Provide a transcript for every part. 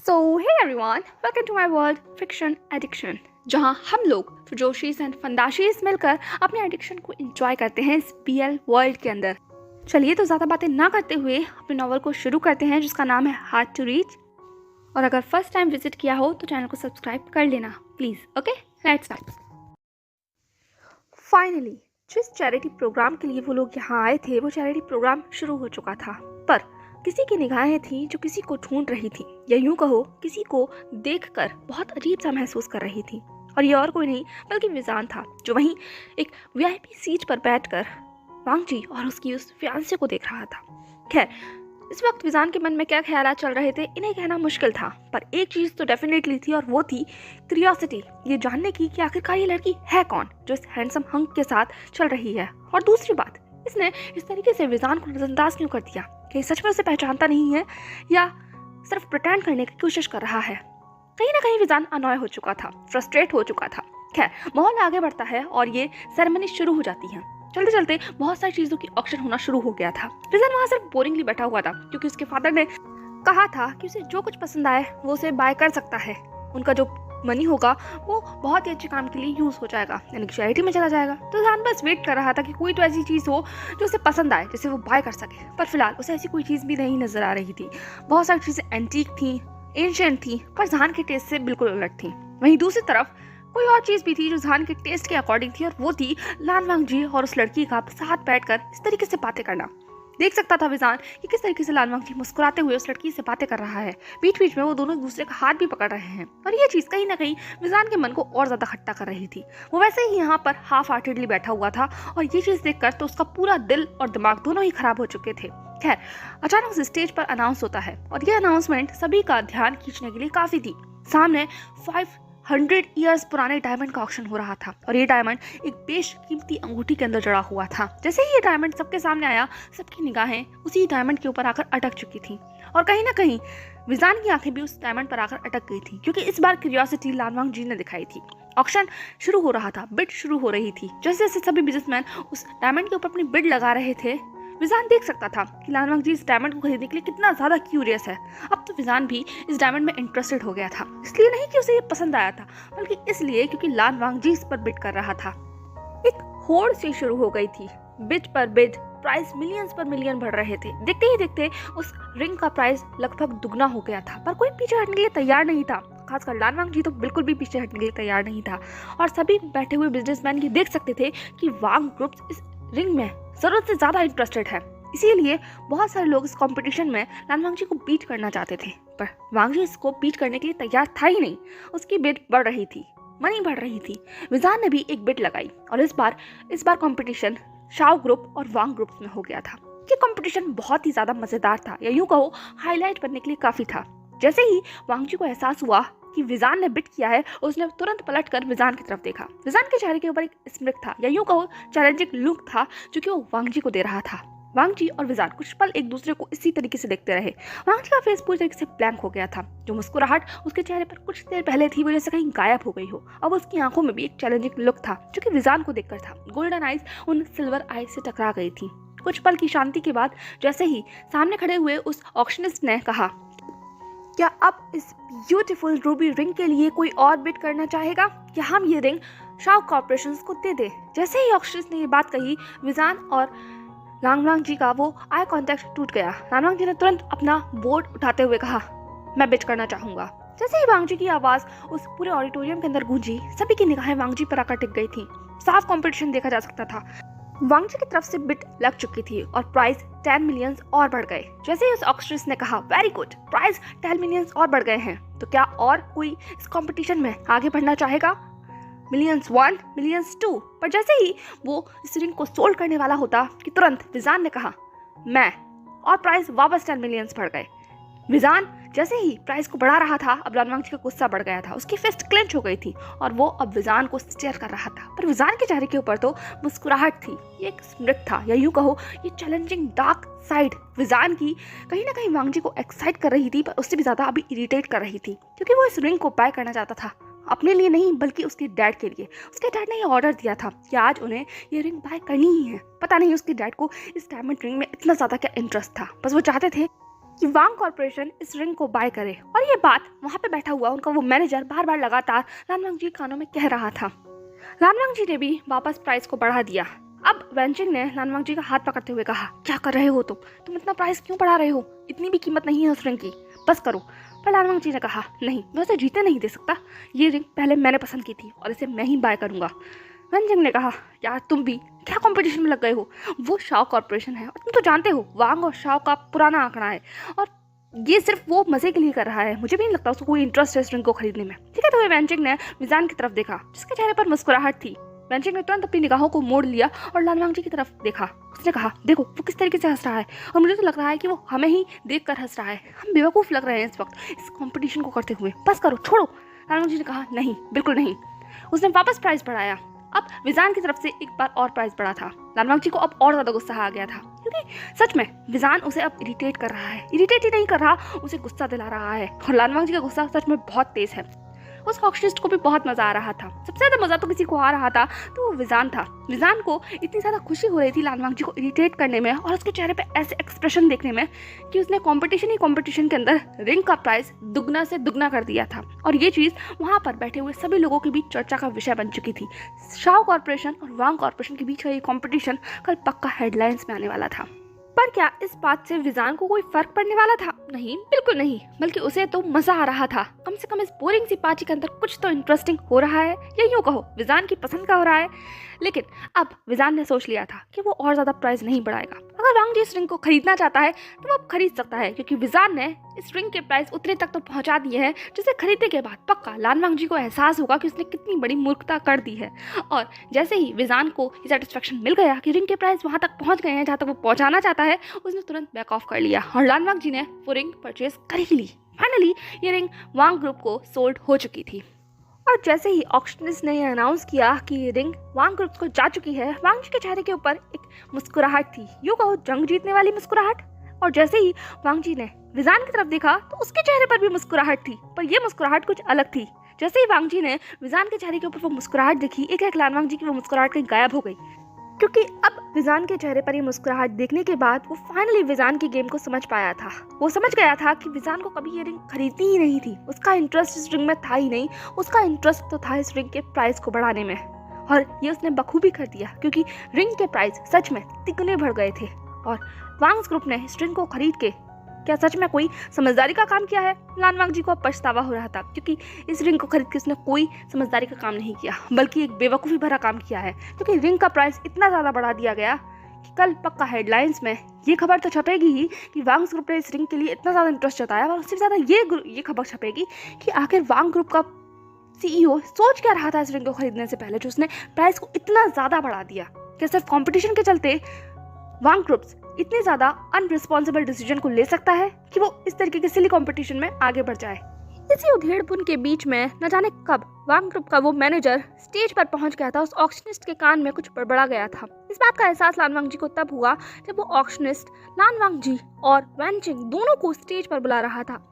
So hey everyone, welcome to my world fiction addiction, जहां हम लोग फिजोशीज एंड फंदाशीज मिलकर अपने एडिक्शन को एंजॉय करते हैं इस बीएल वर्ल्ड के अंदर। चलिए तो ज़्यादा बातें ना करते हुए अपने नॉवल को शुरू करते हैं, जिसका नाम है हार्ड टू रीच। और अगर फर्स्ट टाइम विजिट किया हो तो चैनल को सब्सक्राइब कर लेना please. Okay, let's start. Finally जिस चैरिटी प्रोग्राम के लिए वो लोग यहाँ आए थे, वो चैरिटी प्रोग्राम शुरू हो चुका था, पर किसी की निगाहें थी जो किसी को ढूंढ रही थी, या यूं कहो किसी को देखकर बहुत अजीब सा महसूस कर रही थी। और ये और कोई नहीं बल्कि विजान था, जो वहीं एक वीआईपी सीट पर बैठकर वांगजी और उसकी उस फियांसे को देख रहा था। खैर, इस वक्त विजान के मन में क्या ख्यालात चल रहे थे इन्हें कहना मुश्किल था, पर एक चीज़ तो डेफिनेटली थी, और वो थी क्यूरियोसिटी, ये जानने की कि आखिरकार ये लड़की है कौन जो इस हैंडसम हंक के साथ चल रही है। और दूसरी बात, इसने इस तरीके से विजान को नजरअंदाज क्यों कर दिया? कि सच में उसे पहचानता नहीं है या सिर्फ प्रिटेंड करने की कोशिश कर रहा है? कहीं ना कहीं विजान अनॉय हो चुका था, फ्रस्ट्रेट हो चुका था। खैर, माहौल आगे बढ़ता है और ये सेरेमनी शुरू हो जाती है। चलते चलते बहुत सारी चीज़ों की ऑक्शन होना शुरू हो गया था। विजान वहाँ सिर्फ बोरिंगली बैठा हुआ था, क्योंकि उसके फादर ने कहा था कि उसे जो कुछ पसंद आए वो उसे बाय कर सकता है। उनका जो मनी होगा वो बहुत ही अच्छे काम के लिए यूज़ हो जाएगा, यानी कि चैरिटी में चला जाएगा। तो विजान बस वेट कर रहा था कि कोई तो ऐसी चीज़ हो जो उसे पसंद आए, जिसे वो बाय कर सके। पर फिलहाल उसे ऐसी कोई चीज़ भी नहीं नजर आ रही थी। बहुत सारी चीज़ें एंटीक थी, एंशिएंट थी, पर जहान के टेस्ट से बिल्कुल अलग थी। वहीं दूसरी तरफ कोई और चीज़ भी थी जो जहान के टेस्ट के अकॉर्डिंग थी, और वो थी लान वांगजी और उस लड़की का साथ बैठकर इस तरीके से बातें करना। देख सकता था विजान कि किस तरीके से लान वांगजी मुस्कुराते हुए उस लड़की से बातें कर रहा है। बीच बीच में वो दोनों एक दूसरे का हाथ भी पकड़ रहे हैं, और ये चीज़ कहीं ना कहीं विजान के मन को और ज़्यादा खट्टा कर रही थी। वो वैसे ही यहाँ पर हाफ हार्टेडली बैठा हुआ था, और ये चीज़ देखकर तो उसका पूरा दिल और दिमाग दोनों ही खराब हो चुके थे। खैर, अचानक से स्टेज पर अनाउंस होता है, और ये अनाउंसमेंट सभी का ध्यान खींचने के लिए काफ़ी थी। सामने 500 ईयर्स पुराने डायमंड का ऑक्शन हो रहा था, और ये डायमंड एक बेशकीमती अंगूठी के अंदर जड़ा हुआ था। जैसे ही ये डायमंड सबके सामने आया, सबकी निगाहें उसी डायमंड के ऊपर आकर अटक चुकी थी, और कहीं ना कहीं विजान की आंखें भी उस डायमंड पर आकर अटक गई थी, क्योंकि इस बार क्यूरियोसिटी लान वांगजी ने दिखाई थी। ऑक्शन शुरू हो रहा था, बिड शुरू हो रही थी। जैसे जैसे सभी बिजनेसमैन उस डायमंड के ऊपर अपनी बिड लगा रहे थे, विजान देख सकता था कि लान वांगजी इस डायमंड को खरीदने के लिए कितना ज्यादा क्यूरियस है। अब तो विजान भी इस डायमंड में इंटरेस्टेड हो गया था, इसलिए नहीं कि उसे ये पसंद आया था, बल्कि इसलिए क्योंकि लान वांगजी इस पर बिड कर रहा था। एक होड़ सी शुरू हो गई थी, बिड पर बिड, प्राइस मिलियंस पर मिलियन बढ़ रहे थे। देखते ही देखते उस रिंग का प्राइस लगभग दुगना हो गया था, पर कोई पीछे हटने के लिए तैयार नहीं था। खासकर लान वांगजी तो बिल्कुल भी पीछे हटने के लिए तैयार नहीं था, और सभी बैठे हुए बिजनेसमैन ये देख सकते थे कि वांग ग्रुप इस रिंग में जरूरत से ज्यादा इंटरेस्टेड है। इसीलिए बहुत सारे लोग इस कंपटीशन में लान वांगजी को बीट करना चाहते थे, पर वांगजी इसको बीट करने के लिए तैयार था ही नहीं। उसकी बिड बढ़ रही थी, मनी बढ़ रही थी। विजान ने भी एक बिड लगाई, और इस बार कंपटीशन शाओ ग्रुप और वांग ग्रुप में हो गया था। ये कंपटीशन बहुत ही ज्यादा मजेदार था, या यूं कहो हाईलाइट बनने के लिए काफी था। जैसे ही वांगजी को एहसास हुआ कि विजान ने बिट किया है, उसने तुरंत पलटकर विजान की तरफ देखा। विजान के चेहरे के ऊपर एक स्मित था, या यूं कहो चैलेंजिंग लुक था, जो कि वो वांगजी को दे रहा था। वांगजी और विजान कुछ पल एक दूसरे को इसी तरीके से देखते रहे। वांगजी का फेस पूरी तरीके से ब्लैंक हो गया था। जो मुस्कुराहट उसके चेहरे पर कुछ देर पहले थी, वो जैसे कहीं गायब हो गई हो। अब उसकी आंखों में भी एक चैलेंजिंग लुक था, जो कि विजान को देखकर था। गोल्डन आइज उन सिल्वर आइज से टकरा गई थी। कुछ पल की शांति के बाद जैसे ही सामने खड़े हुए उस ऑक्शनिस्ट ने कहा, क्या अब इस ब्यूटीफुल रूबी रिंग के लिए कोई और बिड करना चाहेगा, या हम ये रिंग शाओ कॉर्पोरेशन को दे दे? जैसे ही ऑक्शनिस्ट ने ये बात कही, विजान और लान वांगजी का वो आई कांटेक्ट टूट गया। लान वांगजी ने तुरंत अपना बोर्ड उठाते हुए कहा, मैं बिट करना चाहूंगा। जैसे ही वांगजी की आवाज उस पूरे ऑडिटोरियम के अंदर गूंजी, सभी की निगाहें वांगजी पर आकर टिक गई थी। साफ कंपटीशन देखा जा सकता था। वांगजी की तरफ से बिट लग चुकी थी, और प्राइस 10 मिलियन और बढ़ गए। जैसे ही उस ऑक्शनिस्ट ने कहा, वेरी गुड, प्राइस 10 मिलियन और बढ़ गए हैं, तो क्या और कोई इस कंपटीशन में आगे बढ़ना चाहेगा? Millions 1, millions 2। पर जैसे ही वो इस रिंग को सोल्ड करने वाला होता कि तुरंत विजान ने कहा, मैं, और प्राइस वापस 10 मिलियंस बढ़ गए। विजान जैसे ही प्राइस को बढ़ा रहा था, अब लान वांगजी का गुस्सा बढ़ गया था। उसकी फिस्ट क्लेंच हो गई थी, और वो अब विजान को स्टेयर कर रहा था। पर विजान के चेहरे के ऊपर तो मुस्कुराहट थी, ये एक स्मित था, या यूं कहो ये चैलेंजिंग डार्क साइड विजान की कहीं ना कहीं वांगजी को एक्साइट कर रही थी, पर उससे भी ज्यादा अभी इरिटेट कर रही थी, क्योंकि वो इस रिंग को बाय करना चाहता था, अपने लिए नहीं बल्कि उसके डैड के लिए। उसके डैड ने ये ऑर्डर दिया था कि आज उन्हें ये रिंग बाय करनी ही है। पता नहीं उसके डैड को इस डायमंड रिंग में इतना ज्यादा क्या इंटरेस्ट था, बस वो चाहते थे कि वांग कॉर्पोरेशन इस रिंग को बाय करे। और ये बात वहाँ पे बैठा हुआ उनका वो मैनेजर बार बार लगातार लानवांग जी के कानों में कह रहा था। लानवांग जी ने भी वापस प्राइस को बढ़ा दिया। अब वैनचिंग ने लानवांग जी का हाथ पकड़ते हुए कहा, क्या कर रहे हो तुम इतना प्राइस क्यों बढ़ा रहे हो? इतनी भी कीमत नहीं है उस रिंग की, बस करो। पर लानवांग जी ने कहा, नहीं, मैं उसे जीते नहीं दे सकता। ये रिंग पहले मैंने पसंद की थी और इसे मैं ही बाय करूंगा। वैनचिंग ने कहा, यार तुम भी क्या कंपटीशन में लग गए हो? वो शाओ कॉर्पोरेशन है और तुम तो जानते हो वांग और शाओ का पुराना आंकड़ा है और ये सिर्फ वो मजे के लिए कर रहा है। मुझे भी नहीं लगता उसको कोई इंटरेस्ट है इस रिंग को खरीदने में। ठीक है, तो वैनचिंग ने विजान की तरफ देखा जिसके चेहरे पर मुस्कुराहट थी। वैनचिंग ने तुरंत अपनी निगाहों को मोड़ लिया और लानवांग जी की तरफ देखा। उसने कहा, देखो वो किस तरीके से हंस रहा है और मुझे तो लग रहा है कि वो हमें ही देख कर हंस रहा है। हम बेवकूफ़ लग रहे हैं इस वक्त इस कॉम्पिटिशन को करते हुए, बस करो, छोड़ो। लानवांग जी ने कहा, नहीं, बिल्कुल नहीं। उसने वापस प्राइस बढ़ाया। अब विजान की तरफ से एक बार और प्राइस बढ़ा था। लानवांग जी को अब और ज़्यादा गुस्सा आ गया था क्योंकि सच में विजान उसे अब इरिटेट कर रहा है। इरिटेट ही नहीं कर रहा, उसे गुस्सा दिला रहा है और लानवांग जी का गुस्सा सच में बहुत तेज है। उस ऑक्शनिस्ट को भी बहुत मजा आ रहा था। सबसे ज्यादा मजा तो किसी को आ रहा था तो वो विजान था। विजान को इतनी ज्यादा खुशी हो रही थी लानवांग जी को इरिटेट करने में और उसके चेहरे पे ऐसे एक्सप्रेशन देखने में कि उसने कंपटीशन के अंदर रिंग का प्राइस दुगना से दुगना कर दिया था। और ये चीज वहां पर बैठे हुए सभी लोगों के बीच चर्चा का विषय बन चुकी थी। शाओ कॉर्पोरेशन और वांग कॉर्पोरेशन के बीच का ये कॉम्पिटिशन कल पक्का हेडलाइंस में आने वाला था। पर क्या इस बात से विजान को कोई फर्क पड़ने वाला था? नहीं, बिल्कुल नहीं, बल्कि उसे तो मजा आ रहा था। कम से कम इस बोरिंग सी पार्टी के अंदर कुछ तो इंटरेस्टिंग हो रहा है, या यूं कहो विजान की पसंद का हो रहा है। लेकिन अब विजान ने सोच लिया था कि वो और ज्यादा प्राइस नहीं बढ़ाएगा। अगर वांग जी इस रिंग को खरीदना चाहता है तो वो अब खरीद सकता है क्योंकि विजान ने इस रिंग के प्राइस उतने तक तो पहुंचा दिए हैं जिसे खरीदने के बाद पक्का लानवांग जी को एहसास होगा कि उसने कितनी बड़ी मूर्खता कर दी है। और जैसे ही विजान को ये सेटिस्फेक्शन मिल गया कि रिंग के प्राइस वहां तक पहुंच गए हैं जहां तक वो पहुंचाना चाहता है, उसने तुरंत बैक ऑफ कर लिया और लानवांग जी ने वो रिंग परचेज कर ही ली। फाइनली ये रिंग वांग ग्रुप को सोल्ड हो चुकी थी। और जैसे ही ऑक्शनिस्ट ने अनाउंस किया कि ये रिंग वांग ग्रुप को जा चुकी है, वांग जी के चेहरे के ऊपर एक मुस्कुराहट थी, यूं कहो जंग जीतने वाली मुस्कुराहट। और जैसे ही वांग जी ने विजान की तरफ देखा तो उसके चेहरे पर भी मुस्कुराहट थी, पर यह मुस्कुराहट कुछ अलग थी। जैसे ही वांग जी ने विजान के चेहरे के ऊपर वो मुस्कुराहट देखी, एक एक लानवांग जी की वो मुस्कुराहट कहीं गायब हो गई क्योंकि अब विजान के चेहरे पर ये मुस्कुराहट देखने के बाद वो फाइनली विजान की गेम को समझ पाया था। वो समझ गया था कि विजान को कभी ये रिंग खरीदनी ही नहीं थी। उसका इंटरेस्ट इस रिंग में था ही नहीं, उसका इंटरेस्ट तो था इस रिंग के प्राइस को बढ़ाने में। और ये उसने बखूबी कर दिया क्योंकि रिंग के प्राइस सच में तिगुने बढ़ गए थे। और वांग्स ग्रुप ने इस रिंग को खरीद के क्या सच में कोई समझदारी का काम किया है? लानवांग जी को पछतावा हो रहा था क्योंकि इस रिंग को खरीद के उसने कोई समझदारी का काम नहीं किया बल्कि एक बेवकूफ़ी भरा काम किया है क्योंकि रिंग का प्राइस इतना ज़्यादा बढ़ा दिया गया कि कल पक्का हेडलाइंस में ये खबर तो छपेगी ही कि वांग्स ग्रुप ने इस रिंग के लिए इतना ज़्यादा इंटरेस्ट जताया, और उससे ज़्यादा ये खबर छपेगी कि आखिर वांग ग्रुप का CEO सोच क्या रहा था इस रिंग को खरीदने से पहले जो उसने प्राइस को इतना ज़्यादा बढ़ा दिया। क्या सिर्फ कॉम्पिटिशन के चलते वांग ग्रुप्स इतने ज्यादा अनरिस्पॉन्सिबल डिसीजन को ले सकता है कि वो इस तरीके के सिली कंपटीशन में आगे बढ़ जाए? इसी उधेड़पुन के बीच में न जाने कब वांग ग्रुप का वो मैनेजर स्टेज पर पहुंच गया था। उस ऑक्शनिस्ट के कान में कुछ बड़बड़ा गया था। इस बात का एहसास लानवांग जी को तब हुआ जब वो ऑक्शनिस्ट लानवांग जी और वैनचिंग दोनों को स्टेज पर बुला रहा था।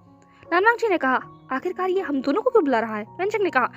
लानवांग जी ने कहा, आखिरकार ये हम दोनों को क्यों बुला रहा है? वैनचिंग ने कहा,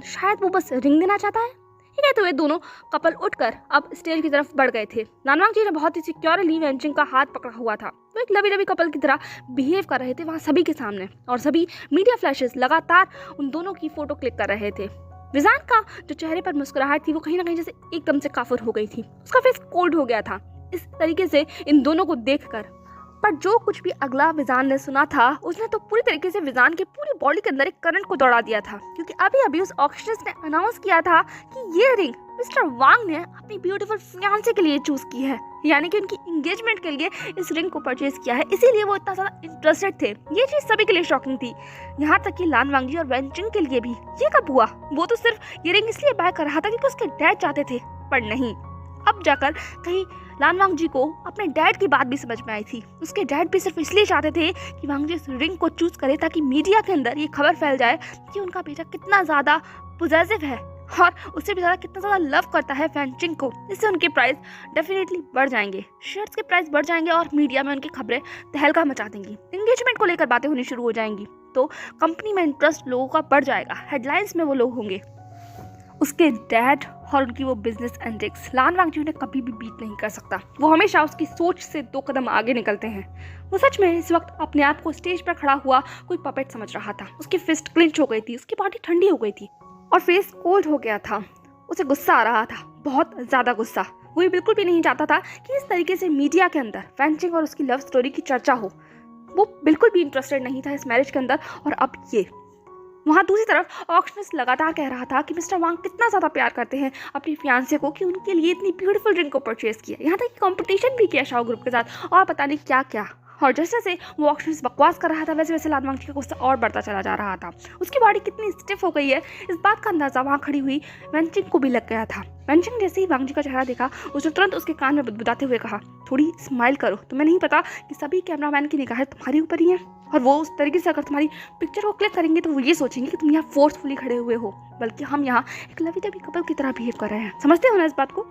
शायद वो बस रिंग देना चाहता है। कहते हुए दोनों कपल उठकर अब स्टेज की तरफ बढ़ गए थे। लानवांग जी ने बहुत ही सिक्योरली वैनचिंग का हाथ पकड़ा हुआ था। वो एक लवी कपल की तरह बिहेव कर रहे थे वहाँ सभी के सामने, और सभी मीडिया फ्लैशेस लगातार उन दोनों की फोटो क्लिक कर रहे थे। विजान का जो चेहरे पर मुस्कुराहट थी वो कहीं ना कहीं जैसे एकदम से काफुर हो गई थी। उसका फेस कोल्ड हो गया था इस तरीके से इन दोनों को देखकर। पर जो कुछ भी अगला विजान ने सुना था उसने तो पूरी तरीके से विजान के पूरी बॉडी के अंदर एक करंट को दौड़ा दिया था क्योंकि अभी अभी उस ऑक्शनिस्ट ने अनाउंस किया था कि ये रिंग मिस्टर वांग ने अपनी ब्यूटीफुल फियांसे के लिए चूज की है, यानी कि उनकी एंगेजमेंट के लिए इस रिंग को परचेज किया है। इसीलिए वो इतना ज्यादा इंटरेस्टेड थे। ये चीज सभी के लिए शॉकिंग थी, यहाँ तक कि लानवांग जी और वैनचिंग के लिए भी। ये कब हुआ? वो तो सिर्फ ये रिंग इसलिए बाय कर रहा था क्योंकि उसके डैड चाहते थे, पर नहीं, अब जाकर कहीं लानवांग जी को अपने डैड की बात भी समझ में आई थी। उसके डैड भी सिर्फ इसलिए चाहते थे कि वांग जी इस रिंग को चूज करे ताकि मीडिया के अंदर ये खबर फैल जाए कि उनका बेटा कितना ज्यादा पॉजिटिव है और उससे भी ज्यादा कितना ज्यादा लव करता है वैनचिंग को। इससे उनके प्राइस डेफिनेटली बढ़ जाएंगे, शेयर्स के प्राइस बढ़ जाएंगे और मीडिया में उनकी खबरें तहलका मचा देंगी। एंगेजमेंट को लेकर बातें होनी शुरू हो जाएंगी तो कंपनी में इंटरेस्ट लोगों का बढ़ जाएगा, हेडलाइंस में वो लोग होंगे। उसके डैड और उनकी वो बिजनेस एंटिक्स लान वांगजी उन्हें कभी भी बीट नहीं कर सकता। वो हमेशा उसकी सोच से 2 कदम आगे निकलते हैं। वो सच में इस वक्त अपने आप को स्टेज पर खड़ा हुआ कोई पपेट समझ रहा था। उसकी फिस्ट क्लिंच हो गई थी, उसकी बॉडी ठंडी हो गई थी और फेस कोल्ड हो गया था। उसे गुस्सा आ रहा था, बहुत ज़्यादा गुस्सा। वो ये बिल्कुल भी नहीं चाहता था कि इस तरीके से मीडिया के अंदर वैन चिंग और उसकी लव स्टोरी की चर्चा हो। वो बिल्कुल भी इंटरेस्टेड नहीं था इस मैरिज के अंदर। और अब ये वहाँ दूसरी तरफ ऑक्शनिस्ट लगातार कह रहा था कि मिस्टर वांग कितना ज़्यादा प्यार करते हैं अपनी फियांसे को कि उनके लिए इतनी ब्यूटीफुल रिंग को परचेज किया। यहाँ तक कि कंपटीशन भी किया शाओ ग्रुप के साथ और पता नहीं क्या क्या। और जैसे जैसे वो ऑक्शनिस्ट बकवास कर रहा था वैसे वैसे लान वांगजी का गुस्सा और बढ़ता चला जा रहा था। उसकी बॉडी कितनी स्टिफ हो गई है इस बात का अंदाजा वहाँ खड़ी हुई वैन चिंग को भी लग गया था। वैन चिंग जैसे ही वांगजी का चेहरा देखा उसने तुरंत उसके कान में बुदबुदाते हुए कहा, थोड़ी स्माइल करो, तुम्हें नहीं पता कि सभी कैमरामैन की निगाहें तुम्हारे ऊपर ही हैं और वो उस तरीके से अगर तुम्हारी पिक्चर को क्लिक करेंगे तो वो ये सोचेंगे कि तुम यहाँ फोर्सफुली खड़े हुए हो, बल्कि हम यहाँ एक लवी डबी कपल की तरह बिहेव कर रहे हैं। समझते हो ना इस बात को?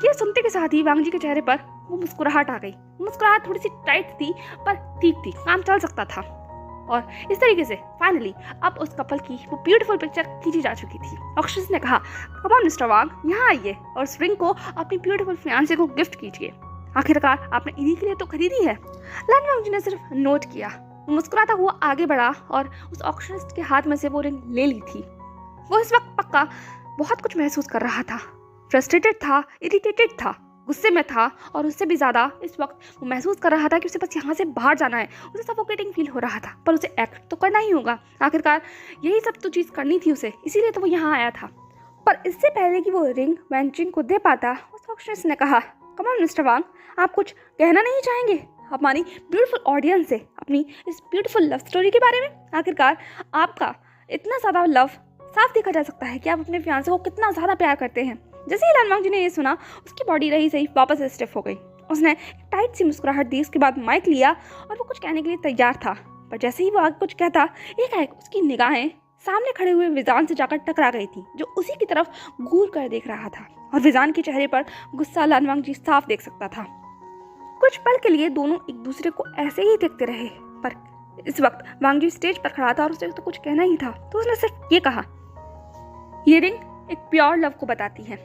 ये सुनते के साथ ही वांगजी के चेहरे पर वो मुस्कुराहट आ गई। मुस्कुराहट थोड़ी सी टाइट थी पर ठीक थी, काम चल सकता था। और इस तरीके से फाइनली अब उस कपल की वो ब्यूटीफुल पिक्चर खींची जा चुकी थी। ऑक्शनिस्ट ने कहा, कम ऑन मिस्टर वांग, यहाँ आइए और इस रिंग को अपनी ब्यूटीफुल फियांसे को गिफ्ट कीजिए। आखिरकार आपने इन्हीं के लिए तो खरीदी है। लान वांगजी ने सिर्फ नोट किया। मुस्कुराता हुआ आगे बढ़ा और उस ऑक्शनिस्ट के हाथ में से वो रिंग ले ली थी। वो इस वक्त पक्का बहुत कुछ महसूस कर रहा था। फ्रस्ट्रेटेड था, इरिटेटेड था, गुस्से में था और उससे भी ज़्यादा इस वक्त वो महसूस कर रहा था कि उसे बस यहाँ से बाहर जाना है। उसे सफोकेटिंग फील हो रहा था पर उसे एक्ट तो करना ही होगा। आखिरकार यही सब तो चीज़ करनी थी उसे, इसीलिए तो वो यहाँ आया था। पर इससे पहले कि वो रिंग वैन चिंग को दे पाता उस ऑक्शनिस्ट ने कहा, कम ऑन मिस्टर वांग, आप कुछ कहना नहीं चाहेंगे हमारी ब्यूटीफुल ऑडियंस से अपनी इस ब्यूटीफुल लव स्टोरी के बारे में? आखिरकार आपका इतना ज़्यादा लव साफ देखा जा सकता है कि आप अपने फियांसे को कितना ज़्यादा प्यार करते हैं। जैसे ही लान वांगजी ने ये सुना उसकी बॉडी रही सही वापस से स्टिफ हो गई। उसने टाइट सी मुस्कुराहट दी, उसके बाद माइक लिया और वो कुछ कहने के लिए तैयार था। पर जैसे ही वो आगे कुछ कहता एकाएक उसकी निगाहें सामने खड़े हुए विजान से जाकर टकरा गई थी, जो उसी की तरफ घूर कर देख रहा था। और विजान के चेहरे पर गुस्सा लान वांगजी साफ देख सकता था। कुछ पल के लिए दोनों एक दूसरे को ऐसे ही देखते रहे। पर इस वक्त वांगजी स्टेज पर खड़ा था और उसे तो कुछ कहना ही था, तो उसने सिर्फ ये कहा, ये रिंग एक प्योर लव को बताती है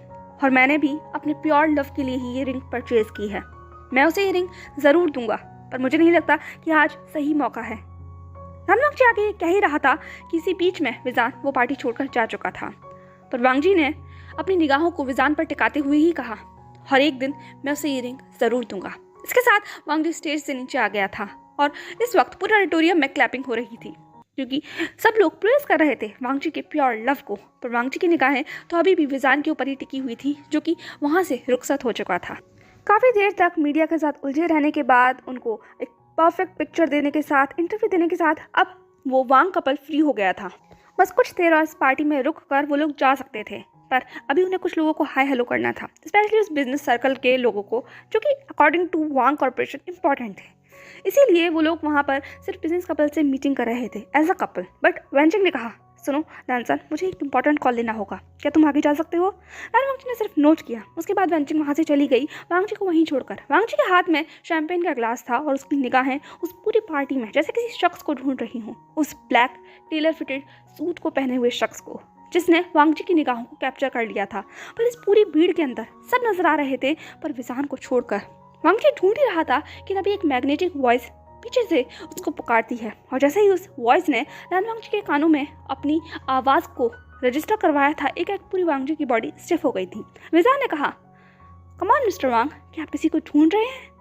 और मैंने भी अपने प्योर लव के लिए ही ये रिंग परचेज की है। मैं उसे ये रिंग ज़रूर दूंगा, पर मुझे नहीं लगता कि आज सही मौका है। लान वांगजी आगे कह ही रहा था कि इसी बीच में विजान वो पार्टी छोड़कर जा चुका था। पर वांगजी ने अपनी निगाहों को विजान पर टिकाते हुए ही कहा, हर एक दिन मैं उसे ये रिंग ज़रूर दूंगा। इसके साथ वांगजी स्टेज से नीचे आ गया था और इस वक्त पूरा ऑडिटोरियम में क्लैपिंग हो रही थी क्योंकि सब लोग प्रेज कर रहे थे वांगजी के प्योर लव को। पर वांगजी की निगाहें तो अभी भी विजान के ऊपर ही टिकी हुई थी, जो कि वहां से रुखसत हो चुका था। काफ़ी देर तक मीडिया के साथ उलझे रहने के बाद उनको एक परफेक्ट पिक्चर देने के साथ, इंटरव्यू देने के साथ अब वो वांग कपल फ्री हो गया था। बस कुछ देर और इस पार्टी में रुक कर वो लोग जा सकते थे, पर अभी उन्हें कुछ लोगों को हाय हेलो करना था, स्पेशली उस बिजनेस सर्कल के लोगों को जो कि according to Wang corporation important थे। इसीलिए वो लोग वहाँ पर सिर्फ बिजनेस कपल से मीटिंग कर रहे थे as a couple. But Wen Ching ने कहा, सुनो डांसन, मुझे एक इंपॉर्टेंट कॉल लेना होगा, क्या तुम आगे जा सकते हो? लान वांगजी ने सिर्फ नोट किया। उसके बाद वैन चिंग वहाँ से चली गई, वांगजी को वहीं छोड़कर। वांगजी के हाथ में शैंपेन का ग्लास था और उसकी निगाहें उस पूरी पार्टी में जैसे किसी शख्स को ढूंढ रही हूँ, उस ब्लैक टेलर फिटेड सूट को पहने हुए शख्स को जिसने वांगजी की निगाहों को कैप्चर कर लिया था। पर इस पूरी भीड़ के अंदर सब नजर आ रहे थे पर विजान को छोड़कर। वांगजी ढूंढ ही रहा था कि तभी एक मैग्नेटिक वॉइस पीछे से उसको पुकारती है और जैसे ही उस वॉइस ने लान वांगजी के कानों में अपनी आवाज़ को रजिस्टर करवाया था, एक पूरी वांगजी की बॉडी स्टिफ हो गई थी। विजान ने कहा, कम ऑन मिस्टर वांग, क्या आप किसी को ढूंढ रहे हैं?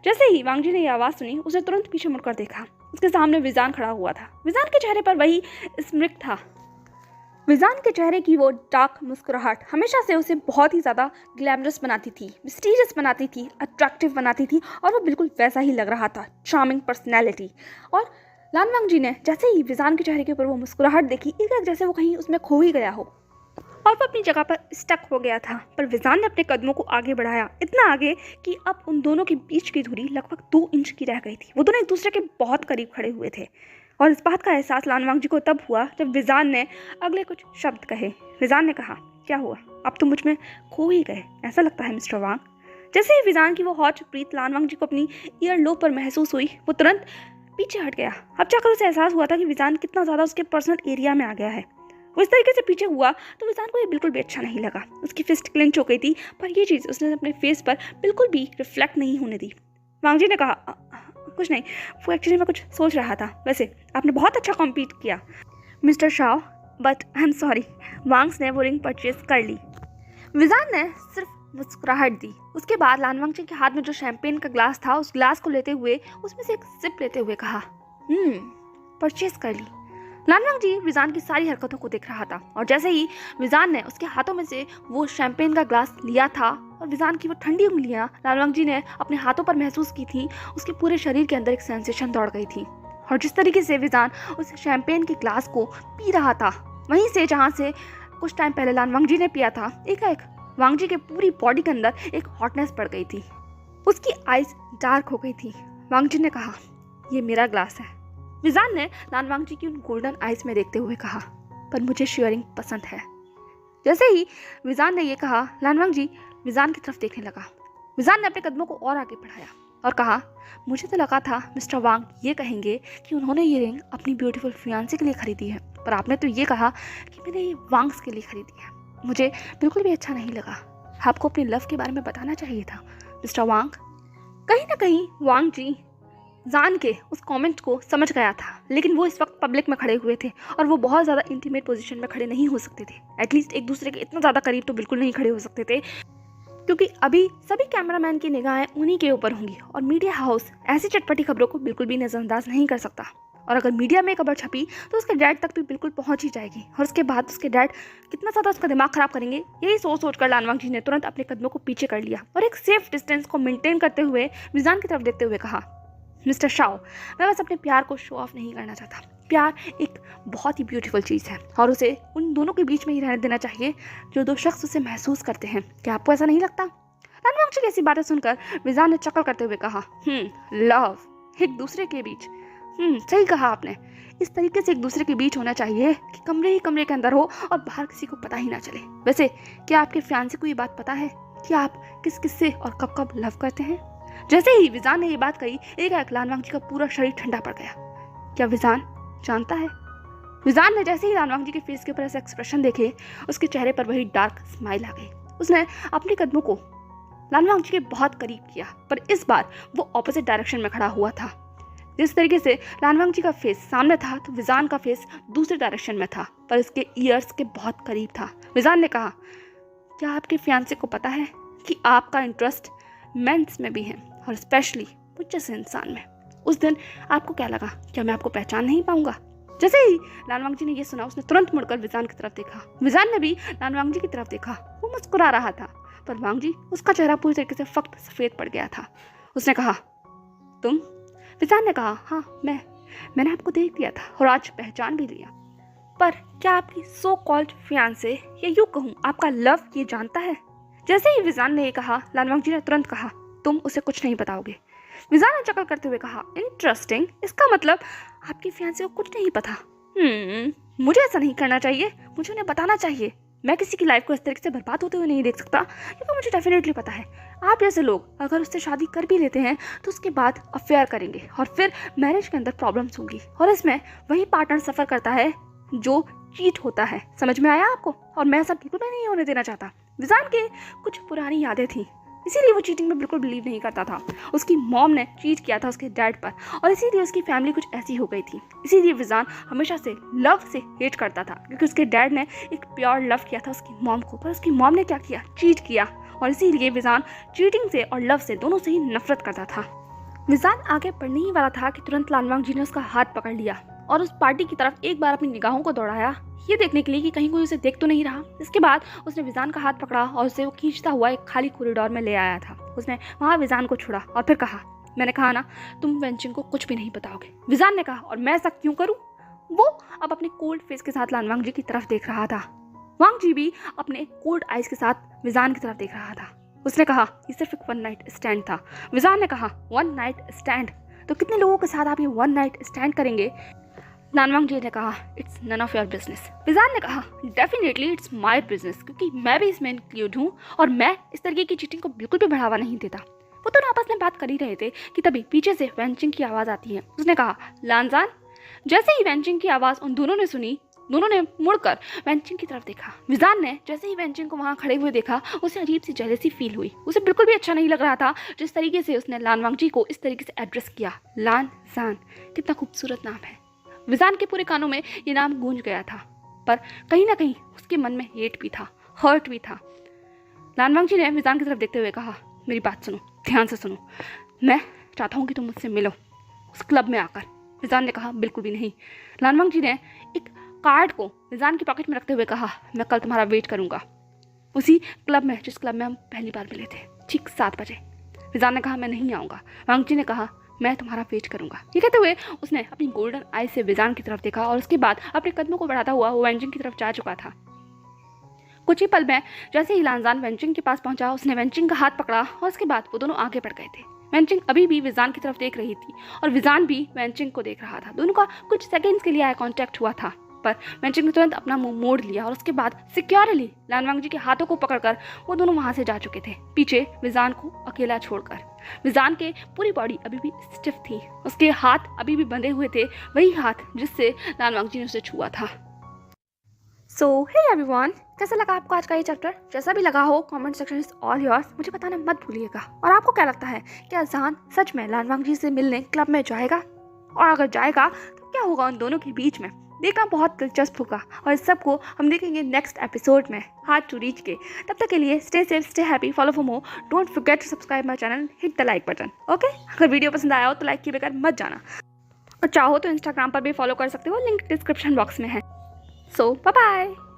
जैसे ही वांगजी ने ये आवाज़ सुनी उसने तुरंत पीछे मुड़कर देखा। उसके सामने विजान खड़ा हुआ था। विजान के चेहरे पर वही स्मित था। विजान के चेहरे की वो डार्क मुस्कुराहट हमेशा से उसे बहुत ही ज़्यादा ग्लैमरस बनाती थी, मिस्टीरियस बनाती थी, अट्रैक्टिव बनाती थी और वो बिल्कुल वैसा ही लग रहा था, चार्मिंग पर्सनैलिटी। और लान वांगजी ने जैसे ही विजान के चेहरे के ऊपर वो मुस्कुराहट देखी, एक जैसे वो कहीं उसमें खो ही गया हो और वो अपनी जगह पर स्टक हो गया था। पर विजान ने अपने कदमों को आगे बढ़ाया, इतना आगे कि अब उन दोनों के बीच की दूरी लगभग 2 इंच की रह गई थी। वो दोनों एक दूसरे के बहुत करीब खड़े हुए थे और इस बात का एहसास लान वांगजी को तब हुआ जब विजान ने अगले कुछ शब्द कहे। विजान ने कहा, क्या हुआ, अब तो मुझ में खो ही गए ऐसा लगता है मिस्टर वांग। जैसे ही विजान की वो हॉट प्रीत लान वांगजी को अपनी ईयर लोब पर महसूस हुई, वो तुरंत पीछे हट गया। अब जाकर उसे एहसास हुआ था कि विजान कितना ज़्यादा उसके पर्सनल एरिया में आ गया है। वो इस तरीके से पीछे हुआ तो विजान को ये बिल्कुल भी अच्छा नहीं लगा। उसकी फिस्ट क्लेंच हो गई थी, पर ये चीज़ उसने अपने फेस पर बिल्कुल भी रिफ्लेक्ट नहीं होने दी। वांग जी ने कहा, कुछ नहीं, वो एक्चुअली मैं कुछ सोच रहा था। वैसे आपने बहुत अच्छा कॉम्पीट किया mister Shao, but I am sorry. Wang's ने वो रिंग परचेज कर ली। विजान ने सिर्फ मुस्कुराहट दी। उसके बाद लानवांग जी के हाथ में जो शैंपेन का ग्लास था, उस ग्लास को लेते हुए उसमें से एक सिप लेते हुए कहा, परचेज कर ली। लानवांग जी विजान की सारी हरकतों को देख रहा था, और जैसे ही विजान ने उसके हाथों में से वो शैंपेन का ग्लास लिया था और विजान की वो ठंडी उंगलियां लानवांग जी ने अपने हाथों पर महसूस की थी, उसके पूरे शरीर के अंदर एक सेंसेशन दौड़ गई थी। और जिस तरीके से विजान उस शैंपेन के ग्लास को पी रहा था, वहीं से जहाँ से कुछ टाइम पहले लानवांग जी ने पिया था, एकाएक वांग जी के पूरी बॉडी के अंदर एक हॉटनेस बढ़ गई थी। उसकी आईज डार्क हो गई थी। वांग जी ने कहा, ये मेरा ग्लास है। विजान ने लानवांग जी की उन गोल्डन आईज में देखते हुए कहा, पर मुझे शेयरिंग पसंद है। जैसे ही विजान ने ये कहा, लानवांग जी विजान की तरफ देखने लगा। विजान ने अपने कदमों को और आगे बढ़ाया और कहा, मुझे तो लगा था मिस्टर वांग ये कहेंगे कि उन्होंने ये रिंग अपनी ब्यूटीफुल फियांसी के लिए खरीदी है, पर आपने तो ये कहा कि मैंने ये वांग्स के लिए खरीदी है। मुझे बिल्कुल भी अच्छा नहीं लगा। आपको अपने लव के बारे में बताना चाहिए था मिस्टर वांग। कहीं ना कहीं वांग जी जान के उस कमेंट को समझ गया था, लेकिन वो इस वक्त पब्लिक में खड़े हुए थे और वो बहुत ज़्यादा इंटीमेट पोजीशन में खड़े नहीं हो सकते थे। एटलीस्ट एक दूसरे के इतना ज़्यादा करीब तो बिल्कुल नहीं खड़े हो सकते थे, क्योंकि अभी सभी कैमरामैन की निगाहें उन्हीं के ऊपर होंगी और मीडिया हाउस ऐसी चटपटी खबरों को बिल्कुल भी नज़रअंदाज नहीं कर सकता। और अगर मीडिया में खबर छपी तो उसके डैड तक भी बिल्कुल पहुंच ही जाएगी, और उसके बाद उसके डैड कितना ज़्यादा उसका दिमाग खराब करेंगे, यही सोच कर लानवांग जी ने तुरंत अपने कदमों को पीछे कर लिया और एक सेफ डिस्टेंस को मेंटेन करते हुए विजान की तरफ देखते हुए कहा, मिस्टर शाओ, मैं बस अपने प्यार को शो ऑफ नहीं करना चाहता। प्यार एक बहुत ही ब्यूटीफुल चीज़ है और उसे उन दोनों के बीच में ही रहने देना चाहिए जो दो शख्स उसे महसूस करते हैं। क्या आपको ऐसा नहीं लगता? लानवांग जी की ऐसी बातें सुनकर विजान ने चक्कर करते हुए कहा, लव एक दूसरे के बीच, सही कहा आपने। इस तरीके से एक दूसरे के बीच होना चाहिए कि कमरे ही कमरे के अंदर हो और बाहर किसी को पता ही ना चले। वैसे क्या आपके फियांसे को ये बात पता है कि आप किस किस से और कब कब लव करते हैं? जैसे ही विजान ने ये बात कही, एक लानवांग जी का पूरा शरीर ठंडा पड़ गया। क्या विजान जानता है? विजान ने जैसे ही लानवांग जी के फेस के ऊपर ऐसे एक्सप्रेशन देखे, उसके चेहरे पर वही डार्क स्माइल आ गई। उसने अपने कदमों को लानवांग जी के बहुत करीब किया, पर इस बार वो ऑपोजिट डायरेक्शन में खड़ा हुआ था। जिस तरीके से लानवांग जी का फेस सामने था तो विजान का फेस दूसरे डायरेक्शन में था, पर इसके ईयर्स के बहुत करीब था। विजान ने कहा, क्या आपके फियांसे को पता है कि आपका इंटरेस्ट मेंस में भी है, और स्पेशली मुझ जैसे इंसान में? उस दिन आपको क्या लगा? क्या मैं आपको पहचान नहीं पाऊंगा? जैसे ही लानवांग जी ने यह सुना, उसने तुरंत मुड़कर विजान की तरफ देखा। विजान ने भी लानवांग जी की तरफ देखा। वो मुस्कुरा रहा था, पर वांग जी उसका चेहरा पूरी तरीके से फक्त सफ़ेद पड़ गया था। उसने कहा, तुम? विजान ने कहा, हाँ मैंने आपको देख लिया था और आज पहचान भी लिया, पर क्या आपकी सो कॉल्ड फियांसे या यूँ कहूँ आपका लव ये जानता है? जैसे ही विजान ने ये कहा, लानवांग जी ने तुरंत कहा, तुम उसे कुछ नहीं बताओगे। विजान ने चक्कर करते हुए कहा, इंटरेस्टिंग, इसका मतलब आपकी फियांसे को कुछ नहीं पता। मुझे ऐसा नहीं करना चाहिए, मुझे उन्हें बताना चाहिए। मैं किसी की लाइफ को इस तरीके से बर्बाद होते हुए नहीं देख सकता, क्योंकि मुझे डेफिनेटली पता है आप जैसे लोग अगर उससे शादी कर भी लेते हैं तो उसके बाद अफेयर करेंगे और फिर मैरिज के अंदर प्रॉब्लम्स होंगी, और इसमें वही पार्टनर सफ़र करता है जो चीट होता है। समझ में आया आपको? और मैं ऐसा बिल्कुल भी नहीं होने देना चाहता। विजान के कुछ पुरानी यादें थी, इसीलिए वो चीटिंग में बिल्कुल बिलीव नहीं करता था। उसकी मॉम ने चीट किया था उसके डैड पर, और इसीलिए उसकी फैमिली कुछ ऐसी हो गई थी। इसीलिए विजान हमेशा से लव से हेट करता था, क्योंकि उसके डैड ने एक प्योर लव किया था उसकी मॉम को, पर उसकी मॉम ने क्या किया? चीट किया। और इसीलिए विजान चीटिंग से और लव से दोनों से ही नफरत करता था। विजान आगे बढ़ने ही वाला था कि तुरंत लानवांग जी ने उसका हाथ पकड़ लिया और उस पार्टी की तरफ एक बार अपनी निगाहों को दौड़ाया, ये देखने के लिए कि कहीं कोई उसे देख तो नहीं रहा। इसके बाद उसने विजान का हाथ पकड़ा और उसे वो खींचता हुआ एक खाली कॉरिडोर में ले आया था। उसने वहाँ विजान को छुड़ा और फिर कहा, मैंने कहा ना तुम वेंचिंग को कुछ भी नहीं बताओगे। विजान ने कहा, और मैं ऐसा क्यों करूँ? वो अब अपने कोल्ड फेस के साथ लानवांग जी की तरफ देख रहा था। वांग जी भी अपने कोल्ड आइज के साथ विजान की तरफ देख रहा था। उसने कहा, ये सिर्फ एक 1 नाइट स्टैंड था। विजान ने कहा, 1 नाइट स्टैंड? तो कितने लोगों के साथ आप ये 1 नाइट स्टैंड करेंगे? लानवांग जी ने कहा, it's none of your business. विजान ने कहा, डेफिनेटली इट्स माई बिजनेस, क्योंकि मैं भी इसमें इंक्लूड हूँ और मैं इस तरीके की चीटिंग को बिल्कुल भी बढ़ावा नहीं देता। वो दोनों आपस में बात कर ही रहे थे कि तभी पीछे से वेंचिंग की आवाज़ आती है। उसने कहा, लानजान। जैसे ही वेंचिंग की आवाज़ उन दोनों ने सुनी, दोनों ने मुड़कर वेंचिंग की तरफ देखा। विजान ने जैसे ही वेंचिंग को वहाँ खड़े हुए देखा, उसे अजीब सी जेलसी फील हुई। उसे बिल्कुल भी अच्छा नहीं लग रहा था जिस तरीके से उसने लान वांगजी को इस तरीके से एड्रेस किया। लान सान, कितना खूबसूरत नाम है। विजान के पूरे कानों में ये नाम गूंज गया था, पर कहीं ना कहीं उसके मन में हेट भी था, हर्ट भी था। लान वांगजी ने विजान की तरफ देखते हुए कहा, मेरी बात सुनो, ध्यान से सुनो। मैं चाहता हूँ कि तुम मुझसे मिलो उस क्लब में आकर। विजान ने कहा, बिल्कुल भी नहीं। लान वांगजी ने एक कार्ड को विजान की पॉकेट में रखते हुए कहा, मैं कल तुम्हारा वेट करूंगा उसी क्लब में जिस क्लब में हम पहली बार मिले थे, ठीक 7 बजे। विजान ने कहा, मैं नहीं आऊँगा। वांगजी ने कहा, मैं तुम्हारा वेट करूंगा। ये कहते हुए उसने अपनी गोल्डन आई से विजान की तरफ देखा और उसके बाद अपने कदमों को बढ़ाता हुआ वो वेंचिंग की तरफ जा चुका था। कुछ ही पल में जैसे ही लानजान वेंचिंग के पास पहुंचा, उसने वेंचिंग का हाथ पकड़ा और उसके बाद वो दोनों आगे बढ़ गए थे। वेंचिंग अभी भी विजान की तरफ देख रही थी और विजान भी वेंचिंग को देख रहा था। दोनों का कुछ सेकंड्स के लिए आई कांटेक्ट हुआ था, पर वेंचिंग ने तुरंत अपना मुंह मोड़ लिया और उसके बाद सिक्योरली लान वांगजी के हाथों को पकड़कर वो दोनों वहां से जा चुके थे, पीछे विजान को अकेला छोड़कर। विजान के पूरी बॉडी अभी भी स्टिफ थी, उसके हाथ अभी भी बंधे हुए थे, वही हाथ जिससे लान वांगजी ने उसे छुआ था। सो हे एवरीवन, कैसा लगा आपको आज का ये चैप्टर? जैसा भी लगा हो, comment section is all yours, मुझे बताना मत भूलिएगा। और आपको क्या लगता है, क्या जान सच में लान वांगजी से मिलने क्लब में जाएगा? और अगर जाएगा तो क्या होगा उन दोनों के बीच में? देखना बहुत दिलचस्प होगा और इस सब को हम देखेंगे नेक्स्ट एपिसोड में, हार्ड टू रीच के। तब तक के लिए stay safe, stay happy, follow for more, don't forget to subscribe my channel, hit the like button. Okay, अगर वीडियो पसंद आया हो तो लाइक किए बगैर मत जाना, और चाहो तो इंस्टाग्राम पर भी फॉलो कर सकते हो, लिंक डिस्क्रिप्शन बॉक्स में है। सो बाय बाय।